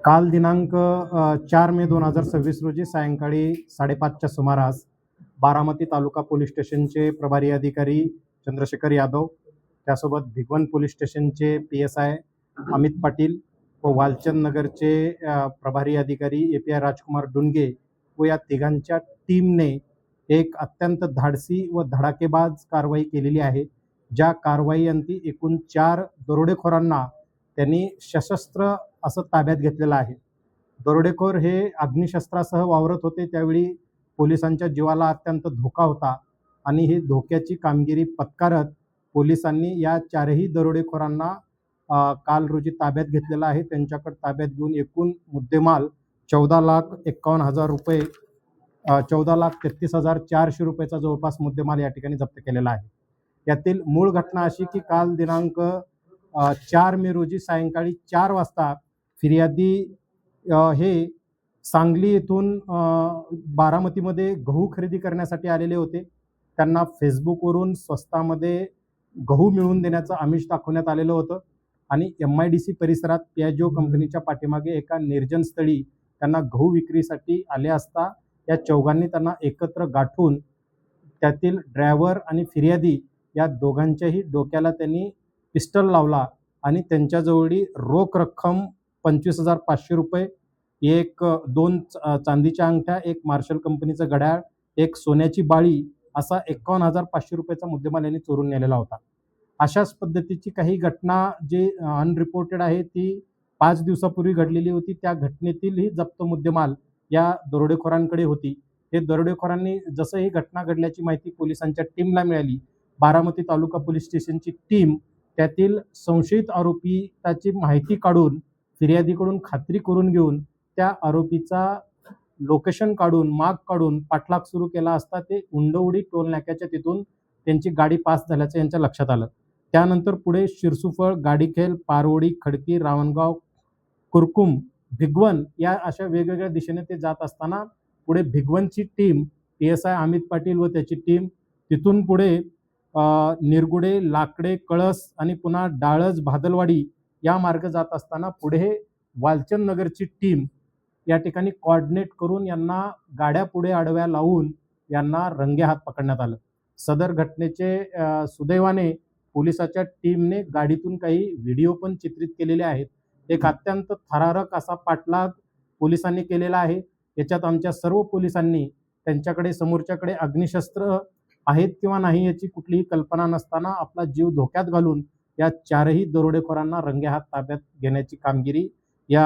काल दिनांक 4 मे 2026 रोजी सायंकाळी 5:30च्या सुमारास बारामती तालुका पोलीस स्टेशनचे प्रभारी अधिकारी चंद्रशेखर यादव, त्यासोबत भिगवण पोलीस स्टेशनचे PSI अमित पाटील व वालचंद नगरचे प्रभारी अधिकारी API राजकुमार डुनगे व या तिघांच्या टीमने एक अत्यंत धाडसी व धडाकेबाज कारवाई केलेली आहे. ज्या कारवाईअंती एकूण 4 दरोडेखोरांना त्यांनी सशस्त्र असं ताब्यात घेतलेलं आहे. दरोडेखोर हे अग्निशस्त्रासह वावरत होते. त्यावेळी पोलिसांच्या जीवाला अत्यंत धोका होता आणि ही धोक्याची कामगिरी पत्करत पोलिसांनी या 4ही दरोडेखोरांना काल रोजी ताब्यात घेतलेला आहे. त्यांच्याकडे ताब्यात घेऊन एकूण मुद्देमाल 14,51,000 रुपये 14,33,400 रुपयाचा जवळपास मुद्देमाल या ठिकाणी जप्त केलेला आहे. यातील मूळ घटना अशी की काल दिनांक 4 मे रोजी सायंकाळी 4 वाजता फिर्यादी हे सांगली येथून बारामतीमध्ये गहू खरेदी करण्यासाठी आलेले होते. त्यांना फेसबुकवरून स्वस्तामध्ये गहू मिळवून देण्याचं आमिष दाखवण्यात आलेलं होतं आणि MIDC परिसरात पियाजो कंपनीच्या पाठीमागे एका निर्जन स्थळी त्यांना गहू विक्रीसाठी आले असता या चौघांनी त्यांना एकत्र गाठून त्यातील ड्रायव्हर आणि फिर्यादी या दोघांच्याही डोक्याला त्यांनी पिस्टल लावला आणि त्यांच्याजवळी रोख रक्कम 25,500 रुपये, 2 चांदीच्या अंगठ्या, 1 मार्शल कंपनीचं घड्याळ, 1 सोन्याची बाळी असा 51,500 रुपयाचा मुद्देमाल यांनी चोरून नेलेला होता. अशाच पद्धतीची काही घटना जी अनरिपोर्टेड आहे ती 5 दिवसापूर्वी घडलेली होती. त्या घटनेतीलही जप्त मुद्देमाल या दरोडेखोरांकडे होती. हे दरोडेखोरांनी जसं ही घटना घडल्याची माहिती पोलिसांच्या टीमला मिळाली, बारामती तालुका पोलीस स्टेशनची टीम त्यातील संशयित आरोपीची माहिती काढून फिर्यादीकडून खात्री करून घेऊन त्या आरोपीचा लोकेशन काढून माग काढून पाठलाग सुरू केला असता ते उंडवडी टोल नाक्याच्या तिथून त्यांची गाडी पास झाल्याचं यांच्या लक्षात आलं. त्यानंतर पुढे शिरसुफळ, गाडीखेल, पारवडी, खडकी, रावणगाव, कुरकुम, भिगवण या अशा वेगवेगळ्या दिशेने ते जात असताना पुढे भिगवणची टीम PSI अमित पाटील व त्याची टीम तिथून पुढे निरगुडे, लाकडे, कळस आणि पुन्हा डाळज, भादलवाडी या मार्ग जात असताना पुढे वालचंद नगरची टीम या ठिकाणी कोऑर्डिनेट करून यांना गाड्या पुढे आडव्या लावून यांना रंगेहात पकडण्यात आलं. सदर घटनेचे सुदैवाने पोलिसाच्या टीमने गाडीतून काही व्हिडिओ पण चित्रित केलेले आहेत. एक अत्यंत थरारक असा पाठलाग पोलिसांनी केलेला आहे. याच्यात आमच्या सर्व पोलिसांनी त्यांच्याकडे समोरच्याकडे अग्निशस्त्र आहेत किंवा नाही याची कुठलीही कल्पना नसताना आपला जीव धोक्यात घालून या 4ही दरोडेखोरांना रंगेहात ताब्यात घेण्याची कामगिरी या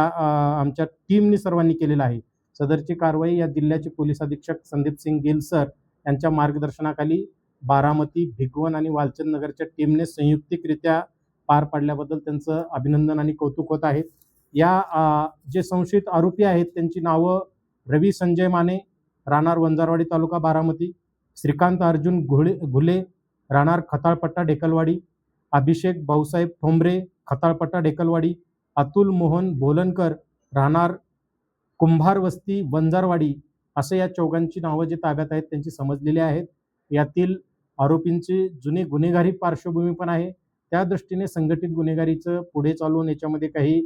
आमच्या टीमने सर्वांनी केलेला आहे. सदरची कारवाई या जिल्ह्याचे पोलीस अधीक्षक संदीप सिंग गिल सर यांच्या मार्गदर्शनाखाली बारामती, भिगवण आणि वालचंद नगरच्या टीमने संयुक्तिकरित्या पार पाडल्याबद्दल त्यांचं अभिनंदन आणि कौतुक होत आहे. या जे संशयित आरोपी आहेत त्यांची नावं रवी संजय माने, राहणार वंजारवाडी तालुका बारामती, श्रीकांत अर्जुन घुले, राहणार खताळपट्टा ढेकलवाडी, अभिषेक भाऊसाहेब ठोंबरे, खताळपट्टा ढेकलवाडी, अतुल मोहन बोलनकर, राहणार कुंभार वस्ती वंजारवाडी असे या चौघांची नावं जे ताब्यात आहेत त्यांची समजलेली आहेत. यातील आरोपींची जुनी गुन्हेगारी पार्श्वभूमी पण आहे. त्या दृष्टीने संघटित गुन्हेगारीचं पुढे चालून याच्यामध्ये काही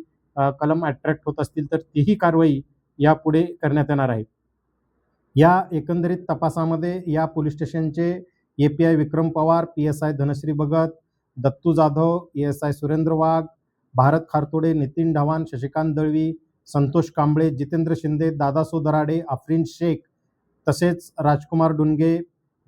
कलम अट्रॅक्ट होत असतील तर तीही कारवाई यापुढे करण्यात येणार आहे. या एकंदरीत तपासामध्ये या पोलीस स्टेशनचे API विक्रम पवार, PSI धनश्री भगत, दत्तू जाधव, ASI सुरेंद्र वाघ, भारत खारतोडे, नितीन ढवाण, शशिकांत दळवी, संतोष कांबळे, जितेंद्र शिंदे, दादा सोदराडे, आफरीन शेख, तसेच राजकुमार डुनगे,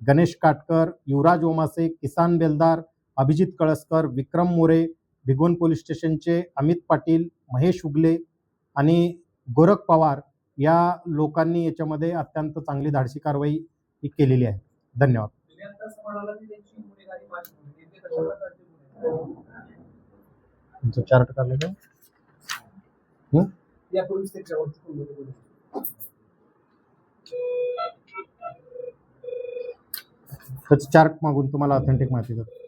गणेश काटकर, युवराज ओमासे, किसान बेलदार, अभिजित कळसकर, विक्रम मोरे, भिगवण पोलीस स्टेशनचे अमित पाटील, महेश उगले आणि गोरख पवार या लोकांनी याच्यामध्ये अत्यंत चांगली धाडसी कारवाई ही केलेली आहे. धन्यवाद. चार्ट काढले का? चार्ट मागून तुम्हाला ऑथेंटिक माहिती देतो.